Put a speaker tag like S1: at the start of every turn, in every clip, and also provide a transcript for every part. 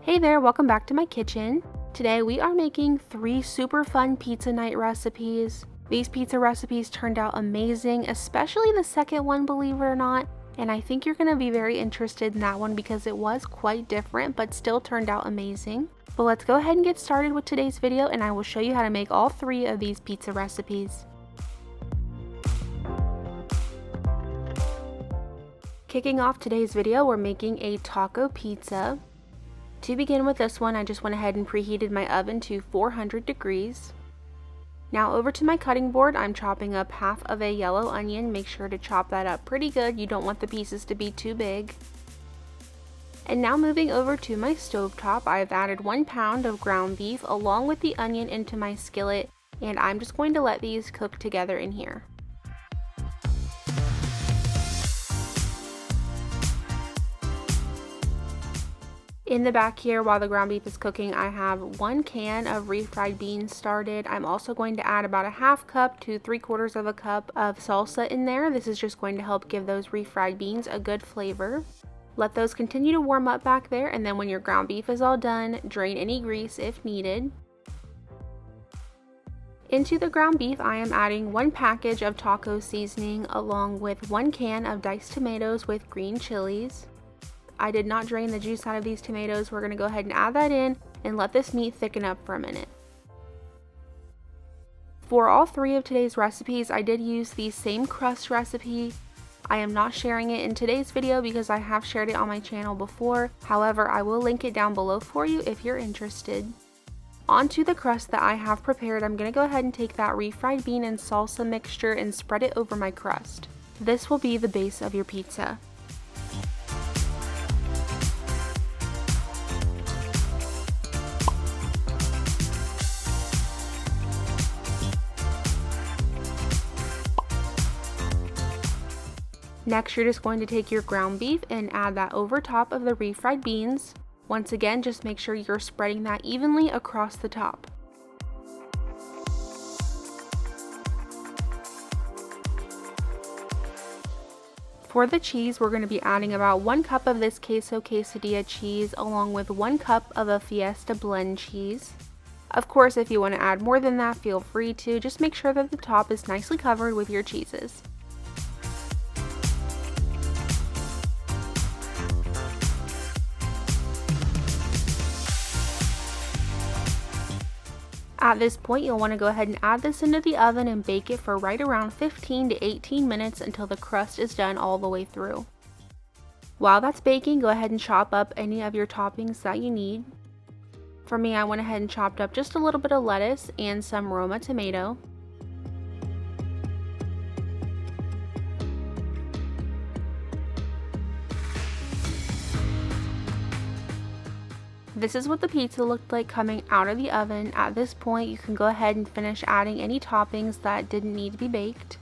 S1: Hey there, welcome back to my kitchen. Today we are making 3 super fun pizza night recipes. These pizza recipes turned out amazing, especially the second one, believe it or not, and I think you're going to be very interested in that one because it was quite different but still turned out amazing. But let's go ahead and get started with today's video and I will show you how to make all 3 of these pizza recipes. Kicking off today's video, we're making a taco pizza. To begin with this one, I just went ahead and preheated my oven to 400 degrees. Now over to my cutting board, I'm chopping up half of a yellow onion. Make sure to chop that up pretty good. You don't want the pieces to be too big. And now moving over to my stovetop, I've added 1 pound of ground beef along with the onion into my skillet, and I'm just going to let these cook together in here. In the back here, while the ground beef is cooking, I have 1 can of refried beans started. I'm also going to add about a half cup to 3/4 of a cup of salsa in there. This is just going to help give those refried beans a good flavor. Let those continue to warm up back there, and then when your ground beef is all done, drain any grease if needed. Into the ground beef, I am adding 1 package of taco seasoning along with 1 can of diced tomatoes with green chilies. I did not drain the juice out of these tomatoes. We're going to go ahead and add that in and let this meat thicken up for a minute. For all 3 of today's recipes, I did use the same crust recipe. I am not sharing it in today's video because I have shared it on my channel before. However, I will link it down below for you if you're interested. Onto the crust that I have prepared, I'm going to go ahead and take that refried bean and salsa mixture and spread it over my crust. This will be the base of your pizza. Next, you're just going to take your ground beef and add that over top of the refried beans. Once again, just make sure you're spreading that evenly across the top. For the cheese, we're going to be adding about 1 cup of this Queso quesadilla cheese along with 1 cup of a Fiesta blend cheese. Of course, if you want to add more than that, feel free to. Just make sure that the top is nicely covered with your cheeses. At this point, you'll want to go ahead and add this into the oven and bake it for right around 15 to 18 minutes until the crust is done all the way through. While that's baking, go ahead and chop up any of your toppings that you need. For me, I went ahead and chopped up just a little bit of lettuce and some Roma tomato. This is what the pizza looked like coming out of the oven. At this point, you can go ahead and finish adding any toppings that didn't need to be baked.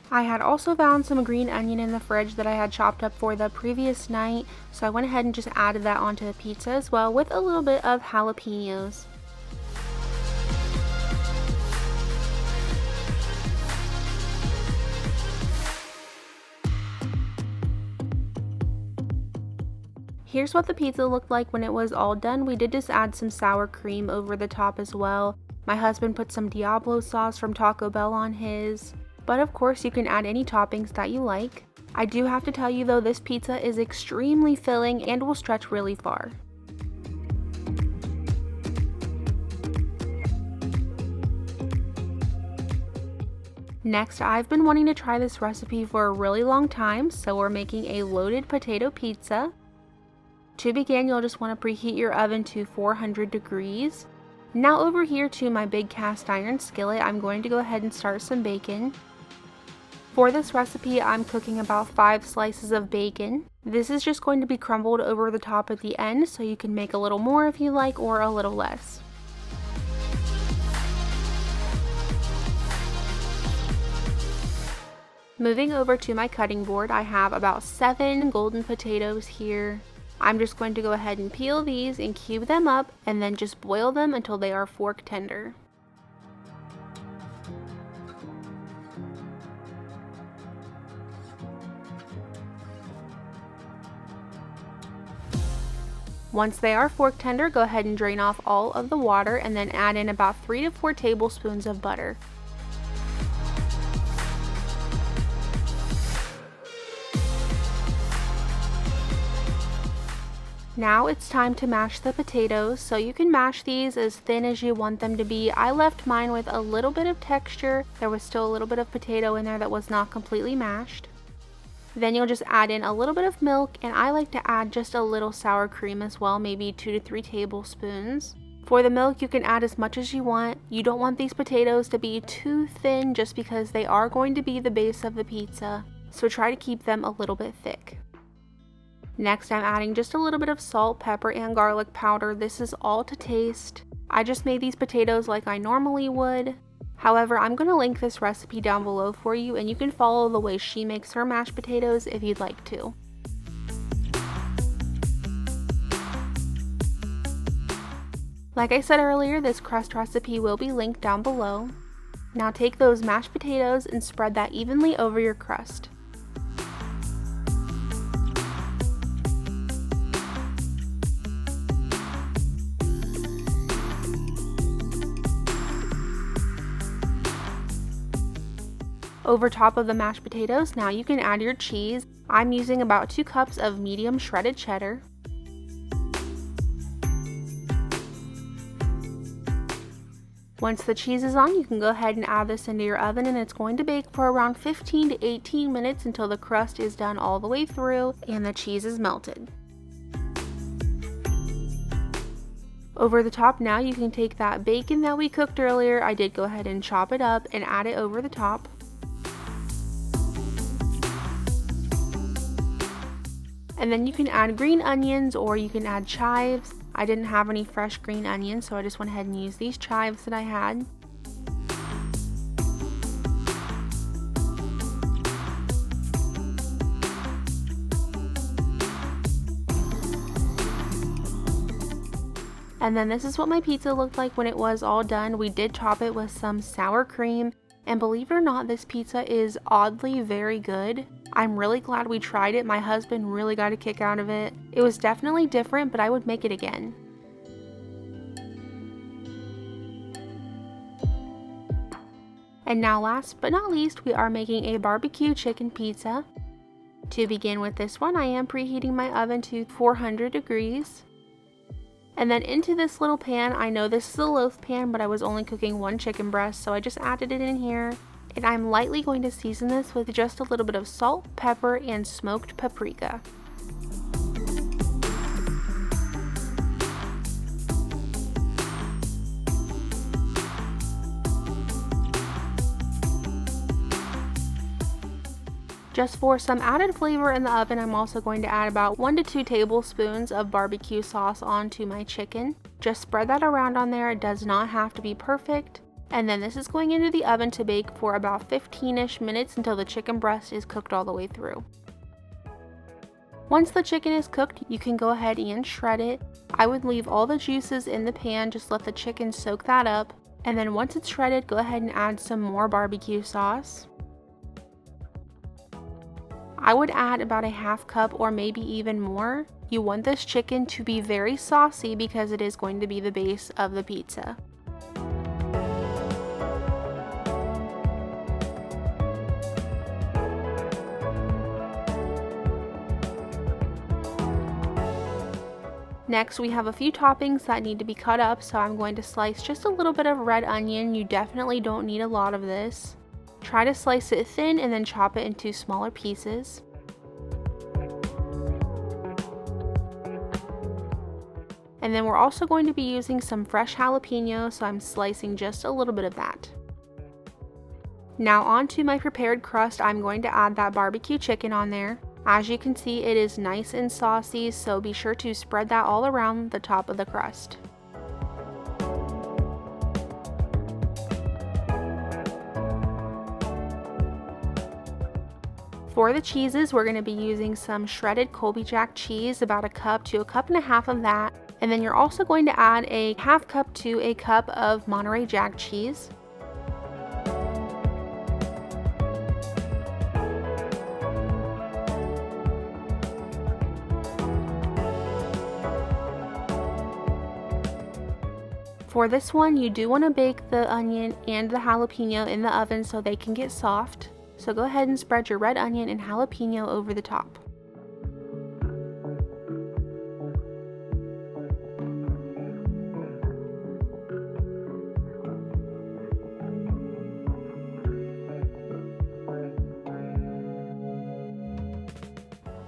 S1: I had also found some green onion in the fridge that I had chopped up for the previous night, so I went ahead and just added that onto the pizza as well with a little bit of jalapenos. Here's what the pizza looked like when it was all done. We did just add some sour cream over the top as well. My husband put some Diablo sauce from Taco Bell on his. But of course, you can add any toppings that you like. I do have to tell you though, this pizza is extremely filling and will stretch really far. Next, I've been wanting to try this recipe for a really long time, so we're making a loaded potato pizza. To begin, you'll just want to preheat your oven to 400 degrees. Now over here to my big cast iron skillet, I'm going to go ahead and start some bacon. For this recipe, I'm cooking about 5 slices of bacon. This is just going to be crumbled over the top at the end, so you can make a little more if you like or a little less. Moving over to my cutting board, I have about 7 golden potatoes here. I'm just going to go ahead and peel these and cube them up and then just boil them until they are fork tender. Once they are fork tender, go ahead and drain off all of the water and then add in about 3 to 4 tablespoons of butter. Now it's time to mash the potatoes, so you can mash these as thin as you want them to be. I left mine with a little bit of texture. There was still a little bit of potato in there that was not completely mashed. Then you'll just add in a little bit of milk, and I like to add just a little sour cream as well, maybe 2 to 3 tablespoons. For the milk, you can add as much as you want. You don't want these potatoes to be too thin just because they are going to be the base of the pizza, so try to keep them a little bit thick. Next, I'm adding just a little bit of salt, pepper, and garlic powder. This is all to taste. I just made these potatoes like I normally would. However, I'm going to link this recipe down below for you, and you can follow the way she makes her mashed potatoes if you'd like to. Like I said earlier, this crust recipe will be linked down below. Now take those mashed potatoes and spread that evenly over your crust. Over top of the mashed potatoes, now you can add your cheese. I'm using about 2 cups of medium shredded cheddar. Once the cheese is on, you can go ahead and add this into your oven, and it's going to bake for around 15 to 18 minutes until the crust is done all the way through and the cheese is melted. Over the top now, you can take that bacon that we cooked earlier. I did go ahead and chop it up and add it over the top. And then you can add green onions or you can add chives. I didn't have any fresh green onions, so I just went ahead and used these chives that I had. And then this is what my pizza looked like when it was all done. We did top it with some sour cream, and believe it or not, this pizza is oddly very good. I'm really glad we tried it. My husband really got a kick out of it. It was definitely different, but I would make it again. And now last but not least, we are making a barbecue chicken pizza. To begin with this one, I am preheating my oven to 400 degrees. And then into this little pan, I know this is a loaf pan, but I was only cooking 1 chicken breast, so I just added it in here. And I'm lightly going to season this with just a little bit of salt, pepper, and smoked paprika. Just for some added flavor in the oven, I'm also going to add about 1 to 2 tablespoons of barbecue sauce onto my chicken. Just spread that around on there. It does not have to be perfect. And then this is going into the oven to bake for about 15-ish minutes until the chicken breast is cooked all the way through. Once the chicken is cooked, you can go ahead and shred it. I would leave all the juices in the pan, just let the chicken soak that up. And then once it's shredded, go ahead and add some more barbecue sauce. I would add about a half cup or maybe even more. You want this chicken to be very saucy because it is going to be the base of the pizza. Next, we have a few toppings that need to be cut up, so I'm going to slice just a little bit of red onion. You definitely don't need a lot of this. Try to slice it thin and then chop it into smaller pieces. And then we're also going to be using some fresh jalapeno, so I'm slicing just a little bit of that. Now onto my prepared crust, I'm going to add that barbecue chicken on there. As you can see, it is nice and saucy, so be sure to spread that all around the top of the crust. For the cheeses, we're going to be using some shredded Colby Jack cheese, about a cup to a cup and a half of that. And then you're also going to add a half cup to a cup of Monterey Jack cheese. For this one, you do want to bake the onion and the jalapeno in the oven so they can get soft. So go ahead and spread your red onion and jalapeno over the top.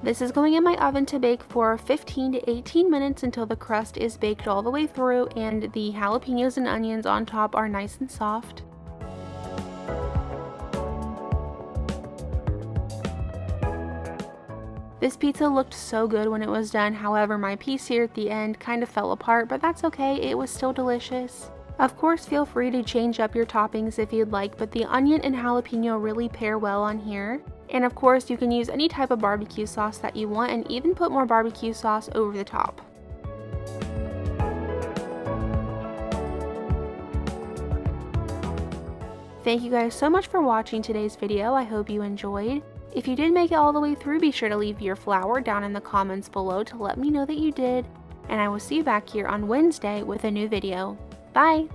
S1: This is going in my oven to bake for 15 to 18 minutes until the crust is baked all the way through and the jalapenos and onions on top are nice and soft. This pizza looked so good when it was done, however my piece here at the end kind of fell apart, but that's okay, it was still delicious. Of course, feel free to change up your toppings if you'd like, but the onion and jalapeno really pair well on here. And of course, you can use any type of barbecue sauce that you want and even put more barbecue sauce over the top. Thank you guys so much for watching today's video. I hope you enjoyed. If you did make it all the way through, be sure to leave your flour down in the comments below to let me know that you did. And I will see you back here on Wednesday with a new video. Bye!